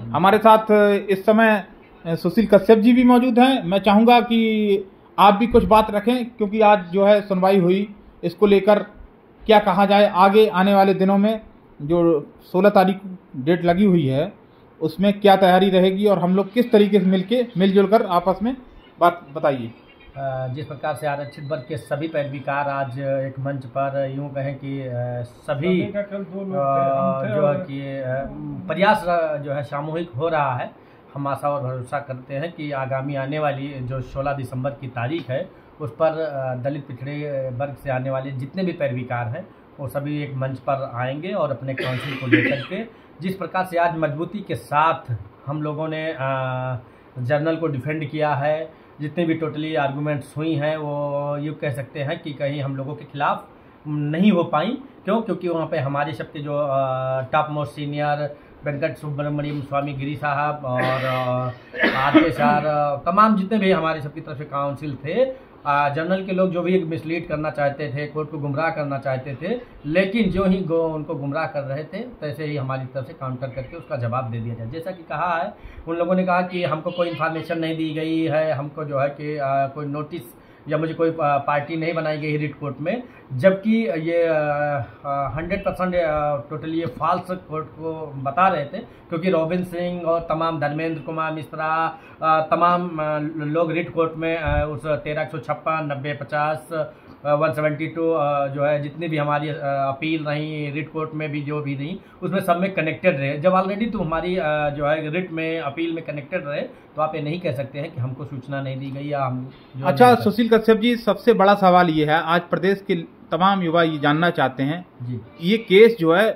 हमारे साथ इस समय सुशील कश्यप जी भी मौजूद हैं। मैं चाहूँगा कि आप भी कुछ बात रखें, क्योंकि आज जो है सुनवाई हुई, इसको लेकर क्या कहा जाए आगे आने वाले दिनों में। जो 16 तारीख डेट लगी हुई है उसमें क्या तैयारी रहेगी और हम लोग किस तरीके से मिलजुल कर आपस में बात बताइए। जिस प्रकार से आरक्षित वर्ग के सभी पैरवीकार आज एक मंच पर यूं कहें कि सभी जो है कि प्रयास जो है सामूहिक हो रहा है, हम आशा और भरोसा करते हैं कि आगामी आने वाली जो 16 दिसंबर की तारीख है उस पर दलित पिछड़े वर्ग से आने वाले जितने भी पैरवीकार हैं वो सभी एक मंच पर आएंगे और अपने काउंसिल को लेकर के जिस प्रकार से आज मजबूती के साथ हम लोगों ने जर्नल को डिफेंड किया है, जितने भी टोटली आर्गूमेंट्स हुई हैं वो यूँ कह सकते हैं कि कहीं हम लोगों के खिलाफ नहीं हो पाई। क्योंकि वहाँ पे हमारे सबके जो top most senior Venkat Subramaniam Swamy Giri साहब और आरके सर, तमाम जितने भी हमारे सबकी तरफ से काउंसिल थे, जर्नल के लोग जो भी मिसलीड करना चाहते थे, कोर्ट को गुमराह करना चाहते थे, लेकिन जो ही उनको गुमराह कर रहे थे तैसे ही हमारी तरफ से काउंटर करके उसका जवाब दे दिया जाए। जैसा कि कहा है, उन लोगों ने कहा कि हमको कोई इन्फॉर्मेशन नहीं दी गई है, हमको जो है कि कोई नोटिस या मुझे कोई पार्टी नहीं बनाई गई रिट कोर्ट में, जबकि ये 100% टोटली ये फॉल्स कोर्ट को बता रहे थे। क्योंकि रॉबिन सिंह और तमाम धर्मेंद्र कुमार मिश्रा, तमाम लोग रिट कोर्ट में उस 1356, 90, 50, 172 जो है जितनी भी हमारी अपील रही रिट कोर्ट में भी जो भी रही उसमें सब में कनेक्टेड रहे। जब ऑलरेडी तो हमारी जो है रिट में अपील में कनेक्टेड रहे तो आप ये नहीं कह सकते हैं कि हमको सूचना नहीं दी गई या हम अच्छा सुशील कश्यप जी, सबसे बड़ा सवाल ये है, आज प्रदेश के तमाम युवा ये जानना चाहते हैं जी, ये केस जो है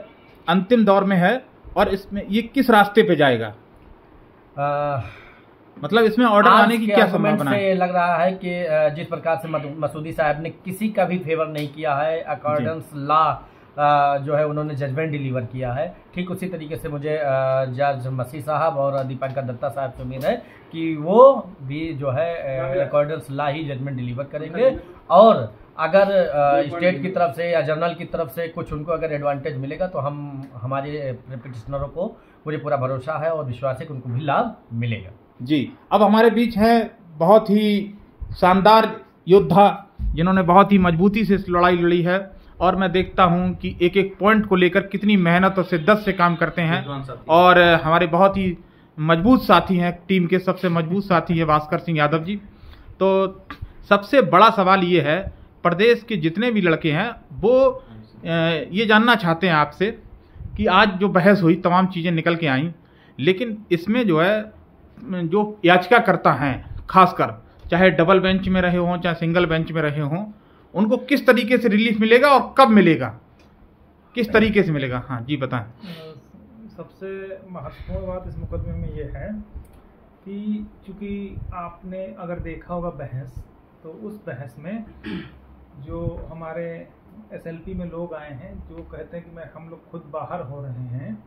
अंतिम दौर में है और इसमें ये किस रास्ते पे जाएगा? मतलब इसमें ऑर्डर आने की क्या संभावना है? लग रहा है कि जिस प्रकार से मसूदी साहब ने किसी का भी फेवर नहीं किया है, अकॉर्डेंस लॉ जो है उन्होंने जजमेंट डिलीवर किया है, ठीक उसी तरीके से मुझे जज मसीह साहब और दीपंकर दत्ता साहब से उम्मीद है कि वो भी जो है अकॉर्डेंस लॉ ही जजमेंट डिलीवर करेंगे। और अगर स्टेट की तरफ से या जर्नल की तरफ से कुछ उनको अगर एडवांटेज मिलेगा तो हम हमारे पिटिशनरों को पूरा भरोसा है और विश्वास है कि उनको भी लाभ मिलेगा जी। अब हमारे बीच हैं बहुत ही शानदार योद्धा जिन्होंने बहुत ही मजबूती से इस लड़ाई लड़ी है और मैं देखता हूं कि एक एक पॉइंट को लेकर कितनी मेहनत और शिद्दत से काम करते हैं और हमारे बहुत ही मजबूत साथी हैं, टीम के सबसे मजबूत साथी है भास्कर सिंह यादव जी। तो सबसे बड़ा सवाल ये है, प्रदेश के जितने भी लड़के हैं वो ये जानना चाहते हैं आपसे कि आज जो बहस हुई तमाम चीज़ें निकल के आई, लेकिन इसमें जो है जो याचिकाकर्ता हैं खासकर, चाहे डबल बेंच में रहे हों चाहे सिंगल बेंच में रहे हों, उनको किस तरीके से रिलीफ मिलेगा और कब मिलेगा, किस तरीके से मिलेगा? हाँ जी बताएं। सबसे महत्वपूर्ण बात इस मुकदमे में ये है कि चूंकि आपने अगर देखा होगा बहस, तो उस बहस में जो हमारे एसएलपी में लोग आए हैं जो कहते हैं कि हम लोग खुद बाहर हो रहे हैं,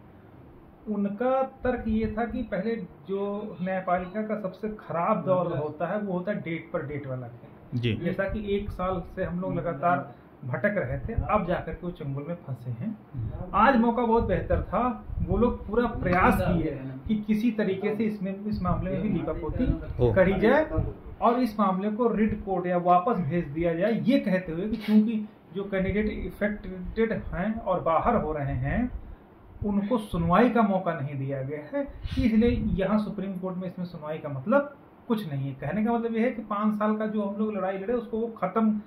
उनका तर्क ये था कि पहले जो न्यायपालिका का सबसे खराब दौर होता है वो होता है डेट पर डेट वाला जी। जैसा कि 1 साल से हम लोग लगातार भटक रहे थे, अब जाकर के वो चंगुल में फंसे हैं। आज मौका बहुत बेहतर था, वो लोग पूरा प्रयास किए कि किसी तरीके से इस मामले में भी लीपापोती करी जाए और इस मामले को रिट कोर्ट या वापस भेज दिया जाए, ये कहते हुए कि क्योंकि जो कैंडिडेट इफेक्टेड हैं और बाहर हो रहे हैं उनको सुनवाई का मौका नहीं दिया गया है, इसलिए यहाँ सुप्रीम कोर्ट में इसमें सुनवाई का मतलब कुछ नहीं है। कहने का मतलब यह है कि 5 साल का जो हम लोग लड़ाई लड़े उसको वो खत्म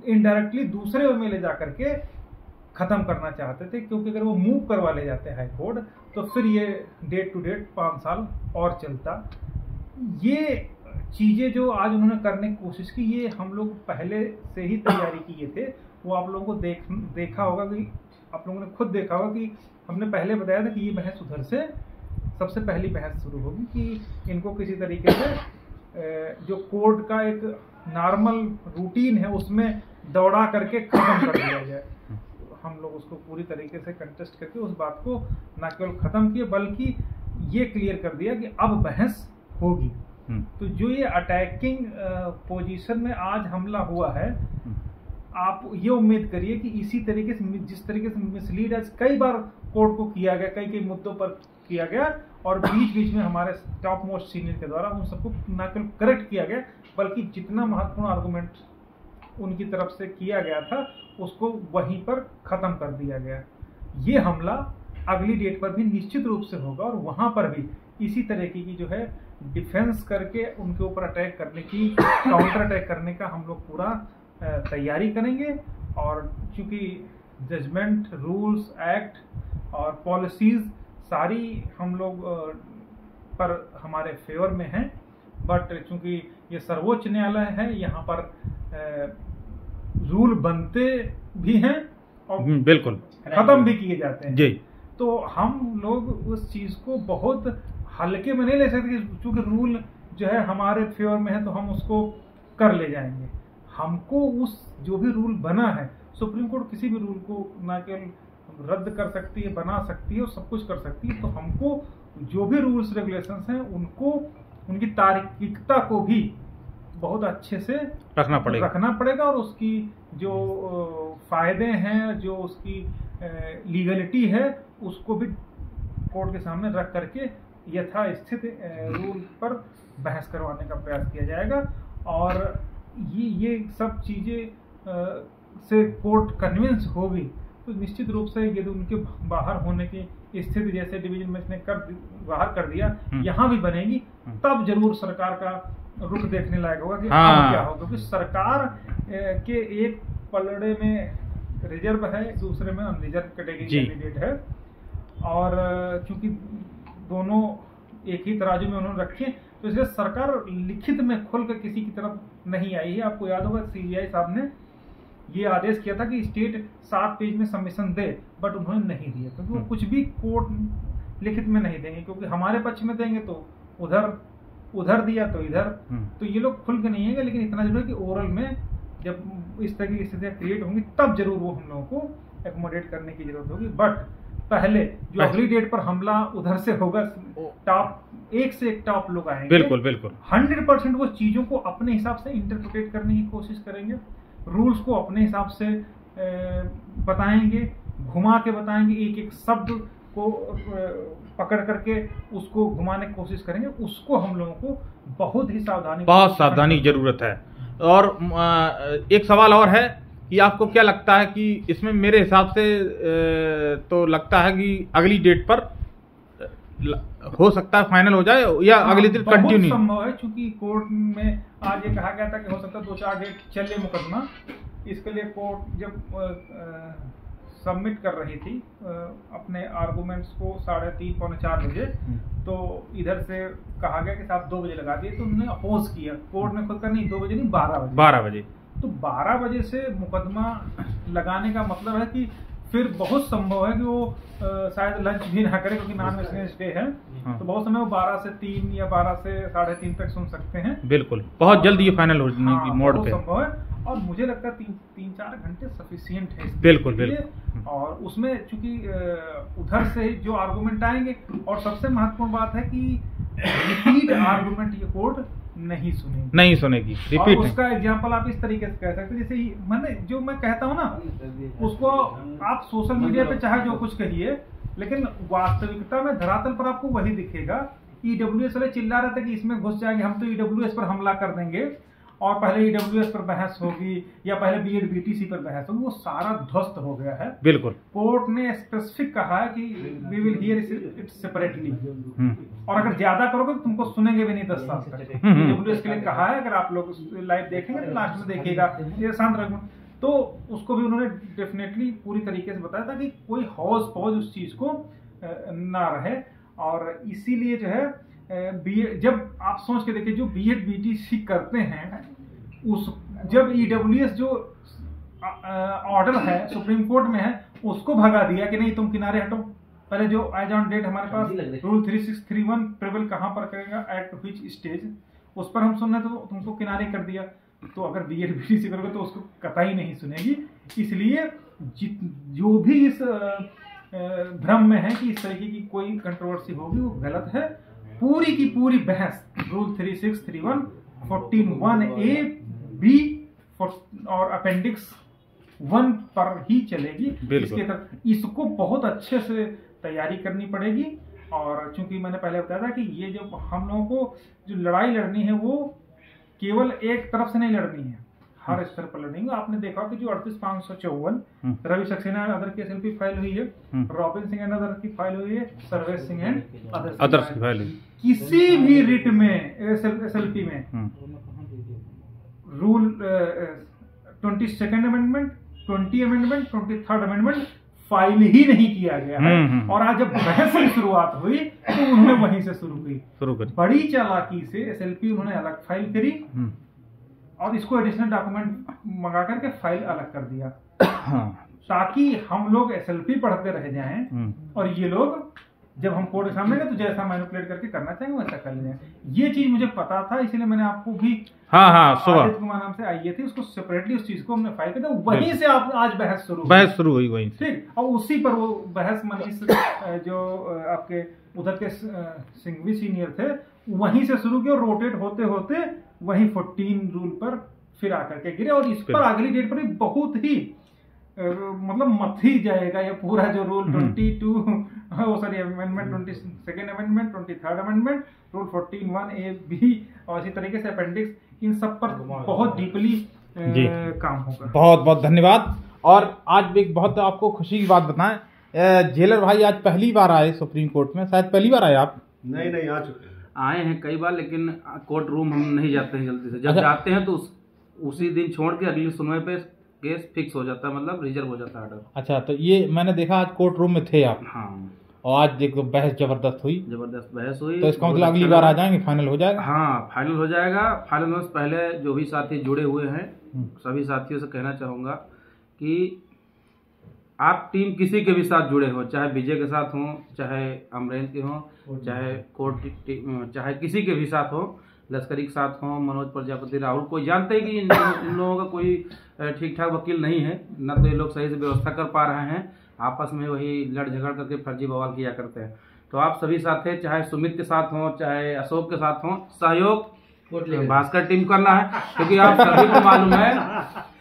इनडायरेक्टली दूसरे वे में ले जा करके खत्म करना चाहते थे, क्योंकि अगर वो मूव करवा ले जाते हाई कोर्ट तो फिर ये डेट टू डेट 5 साल और चलता। ये चीज़ें जो आज उन्होंने करने की कोशिश की, ये हम लोग पहले से ही तैयारी किए थे। वो आप लोगों को देखा होगा कि आप लोगों ने खुद देखा होगा कि हमने पहले बताया था कि ये बहस उधर से सबसे पहली बहस शुरू होगी कि इनको किसी तरीके से जो कोर्ट का एक नॉर्मल रूटीन है उसमें दौड़ा करके खत्म कर दिया जाए। हम लोग उसको पूरी तरीके से कंटेस्ट करके उस बात को न केवल खत्म किए बल्कि ये क्लियर कर दिया कि अब बहस होगी। तो जो ये अटैकिंग पोजीशन में आज हमला हुआ है, आप ये उम्मीद करिए कि इसी तरीके से जिस तरीके से मिसलीड आज कई बार कोर्ट को किया गया, कई मुद्दों पर किया गया, और बीच बीच में हमारे टॉप मोस्ट सीनियर के द्वारा उन सबको न केवल करेक्ट किया गया, बल्कि जितना महत्वपूर्ण आर्गूमेंट उनकी तरफ से किया गया था उसको वहीं पर ख़त्म कर दिया गया। ये हमला अगली डेट पर भी निश्चित रूप से होगा और वहाँ पर भी इसी तरीके की जो है डिफेंस करके उनके ऊपर अटैक करने की, काउंटर अटैक करने का हम लोग पूरा तैयारी करेंगे। और चूँकि जजमेंट, रूल्स, एक्ट और पॉलिसीज़ सारी हम लोग पर हमारे फेवर में हैं, बट चूँकि ये सर्वोच्च न्यायालय है, यहाँ पर रूल बनते भी हैं और बिल्कुल ख़त्म भी किए जाते हैं जी। तो हम लोग उस चीज़ को बहुत हल्के में नहीं ले सकते, क्योंकि रूल जो है हमारे फेवर में है तो हम उसको कर ले जाएंगे। हमको उस जो भी रूल बना है, सुप्रीम कोर्ट किसी भी रूल को ना केवल रद्द कर सकती है, बना सकती है और सब कुछ कर सकती है, तो हमको जो भी रूल्स रेगुलेशंस हैं उनको, उनकी तार्किकता को भी बहुत अच्छे से रखना पड़ेगा और उसकी जो फायदे हैं, जो उसकी लीगलिटी है, उसको भी कोर्ट के सामने रख करके यथास्थित रूल पर बहस करवाने का प्रयास किया जाएगा। और ये सब चीज़ें से कोर्ट कन्विंस होगी तो निश्चित रूप से यदि उनके बाहर होने की स्थिति जैसे डिवीजन बेंच ने बाहर कर दिया यहाँ भी बनेगी, तब जरूर सरकार का रुख देखने लायक होगा कि अब क्या होगा, क्योंकि सरकार के एक पलड़े में रिजर्व है, दूसरे में अनरिजर्व कैटेगरी कैंडिडेट है, और चूंकि दोनों एक ही तराजू में उन्होंने रखे तो इसलिए सरकार लिखित में खुलकर किसी की तरफ नहीं आई है। आपको याद होगा सीबीआई साहब ने ये आदेश किया था कि स्टेट 7 पेज में सबमिशन दे, बट उन्होंने नहीं दिया, क्योंकि वो कुछ भी कोर्ट लिखित में नहीं देंगे, क्योंकि हमारे पक्ष में देंगे तो उधर दिया तो इधर, तो ये लोग खुल के नहीं है। लेकिन इतना जरूर है कि ओरल में जब इस तरह की स्थितियाँ क्रिएट होंगी तब जरूर वो हम लोगों को एकोमोडेट करने की जरूरत होगी। बट पहले जो अगली डेट पर हमला उधर से होगा, टॉप एक से एक टॉप लोग आएंगे, बिल्कुल 100% वो चीजों को अपने हिसाब से इंटरप्रिटेट करने की कोशिश करेंगे, रूल्स को अपने हिसाब से बताएंगे, घुमा के बताएंगे, एक एक शब्द को पकड़ करके उसको घुमाने की कोशिश करेंगे। उसको हम लोगों को बहुत सावधानी की जरूरत है। और एक सवाल और है कि आपको क्या लगता है कि इसमें, मेरे हिसाब से तो लगता है कि अगली डेट पर हो सकता है फाइनल हो जाए या अगले दिन कंटिन्यू संभव है, क्योंकि कोर्ट में आज ये कहा गया था कि हो सकता है 2-4 डेट चले मुकदमा। इसके लिए कोर्ट जब सबमिट कर रही थी अपने आर्गूमेंट्स को 3:30-4 बजे, तो इधर से कहा गया कि आप 2 बजे लगा दिए, तो उन्होंने अपोज किया। कोर्ट ने खुद का नहीं, 2 बजे नहीं 12 बजे। तो 12 बजे से मुकदमा लगाने का मतलब है कि फिर बहुत संभव है कि वो शायद लंच भी ना करे, क्योंकि नॉन वेजनेस डे है। तो बहुत समय वो 12 से 3 या 12 से 3:30 तक सुन सकते हैं। बिल्कुल, बहुत जल्द ये फाइनल होने की मोड पे संभव है। और मुझे लगता है 3-4 घंटे सफिशिएंट है बिल्कुल। और उसमें चूंकि उधर से जो आर्गूमेंट आएंगे, और सबसे महत्वपूर्ण बात है कि रिपीट आर्गूमेंट ये कोर्ट नहीं सुनेगी। रिपीट। और उसका एग्जांपल आप इस तरीके से कह सकते हैं, जैसे मैंने जो मैं कहता हूँ ना, उसको आप सोशल मीडिया पे चाहे जो कुछ कहिए, लेकिन वास्तविकता में धरातल पर आपको वही दिखेगा। ईडब्ल्यूएस वाले चिल्ला रहे थे कि इसमें घुस जाएंगे, हम तो ईडब्ल्यूएस पर हमला कर देंगे और पहले ईडब्ल्यूएस पर बहस होगी या पहले बीएड बीटीसी पर बहस होगी, वो सारा ध्वस्त हो गया है। बिल्कुल। कोर्ट ने स्पेसिफिक कहा है कि we will hear it separately, और अगर ज्यादा करोगे तो तुमको सुनेंगे भी नहीं 10 साल तक। ईडब्ल्यूएस के लिए कहा है, अगर आप लोग लाइव देखेंगे तो लास्ट में देखिएगा, ये शांत रखना। तो उसको भी उन्होंने डेफिनेटली पूरी तरीके से बताया था कि कोई हौज पौज उस चीज को ना रहे। और इसीलिए जो है जब आप सोच के देखिए, जो बीएड बीटीसी करते हैं, उस जब ईडब्ल्यूएस जो ऑर्डर है सुप्रीम कोर्ट में है, उसको भगा दिया कि नहीं तुम किनारे हटो। पहले जो एज ऑन डेट हमारे पास रूल 3631 प्रिवेल कहाँ पर करेगा, एट व्हिच स्टेज, उस पर हम सुनने तो तुमको किनारे कर दिया। तो अगर बीएड बीटीसी करोगे तो उसको कतई नहीं सुनेगी। इसलिए जो भी इस भ्रम में है कि इस तरीके की कोई कंट्रोवर्सी होगी, वो गलत है। पूरी की पूरी बहस रूल 3631 14(1)(a), (b) और अपेंडिक्स 1 पर ही चलेगी। इसके तरफ इसको बहुत अच्छे से तैयारी करनी पड़ेगी। और चूंकि मैंने पहले बताया था कि ये जो हम लोगों को जो लड़ाई लड़नी है वो केवल एक तरफ से नहीं लड़नी है, हर स्तर पर लड़नी है। आपने देखा कि जो 38,554 रवि सक्सेना एंड अदर की एसएलपी फाइल हुई है, रॉबिन सिंह एंड अदर की फाइल हुई है, सर्वेश सिंह एंड अदर्स की फाइल हुई। किसी भी रिट में एसएलपी में rule 22nd amendment, 20 amendment, 23rd amendment file ही नहीं किया गया है। और आज जब बहस की शुरुआत हुई तो उन्होंने वहीं से शुरू करी। बड़ी चालाकी से एसएलपी उन्होंने अलग फाइल करी और इसको एडिशनल डॉक्यूमेंट मंगा करके फाइल अलग कर दिया, ताकि हम लोग एसएलपी पढ़ते रह जाएं और ये लोग जब हम कोर्ट के सामने गए तो जैसा मैनिपुलेट करके करना चाहेंगे वैसा कर लें। ये चीज मुझे पता था, इसलिए मैंने आपको भी आदित्य कुमार नाम से आई थी, उसको सेपरेटली उस चीज को हमने फाइल किया, वहीं से आप आज बहस शुरू हुई वहीं, ठीक। और उसी पर वो बहस मनीष जो आपके उधर के सिंघवी सीनियर थे वहीं से शुरू किया और रोटेट होते होते वहीं 14 रूल पर फिर आकर के गिरे। और इस पर अगली डेट पर बहुत ही मतलब मत ही जाएगा ये पूरा जो rule 22 amendment, 22nd amendment, 23rd amendment, rule 14(1)(a)(b) और इसी तरीके से अपेंडिक्स, इन सब पर बहुत डीपली काम होगा। बहुत बहुत धन्यवाद। और आज भी एक बहुत आपको खुशी की बात बताएं, जेलर भाई आज पहली बार आए सुप्रीम कोर्ट में, शायद पहली बार आए आप? नहीं आ चुके हैं, आए हैं कई बार, लेकिन कोर्ट रूम हम नहीं जाते हैं जल्दी से। जब जाते हैं तो उसी दिन छोड़ के अगली सुनवाई पे केस फिक्स हो जाता है, मतलब रिजर्व हो जाता है ऑर्डर। अच्छा, तो ये मैंने देखा आज कोर्ट रूम में थे आप। हाँ, और आज देखो बहस जबरदस्त बहस हुई। तो इसका मतलब अगली बार आ जाएंगे, फाइनल हो जाएगा? हाँ, फाइनल हो जाएगा। फाइनल में पहले जो भी साथी जुड़े हुए हैं सभी साथियों से कहना चाहूँगा कि आप टीम किसी के भी साथ जुड़े हो, चाहे विजय के साथ हो, चाहे अमरेंद्र के हो, चाहे कोर्ट चाहे किसी के भी साथ हो, लश्करी के साथ हो, मनोज प्रजापति, राहुल, कोई जानते हैं कि इन लोगों का कोई ठीक ठाक वकील नहीं है, न तो ये लोग सही से व्यवस्था कर पा रहे हैं, आपस में वही लड़ झगड़ करके फर्जी बवाल किया करते हैं। तो आप सभी साथ हैं, चाहे सुमित के साथ हो, चाहे अशोक के साथ हो, सहयोग भास्कर टीम करना है, क्योंकि आप सभी को मालूम है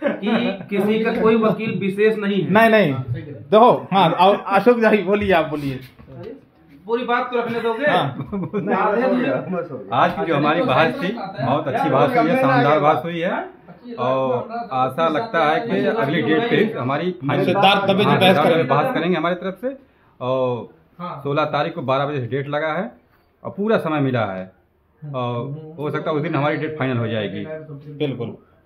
कि किसी का कोई वकील विशेष नहीं है। नहीं देखो, हाँ अशोक जी बोलिए, आप बोलिए, पूरी बात तो रखने दोगे? आज की जो हमारी बहस थी बहुत अच्छी बहस हुई है, शानदार बहस हुई है और आशा लगता है कि अगली डेट पे हमारी बहस करेंगे हमारी तरफ से। और 16 तारीख को 12 बजे डेट लगा है और पूरा समय मिला है और हो सकता है उस दिन हमारी डेट फाइनल हो जाएगी। बिल्कुल।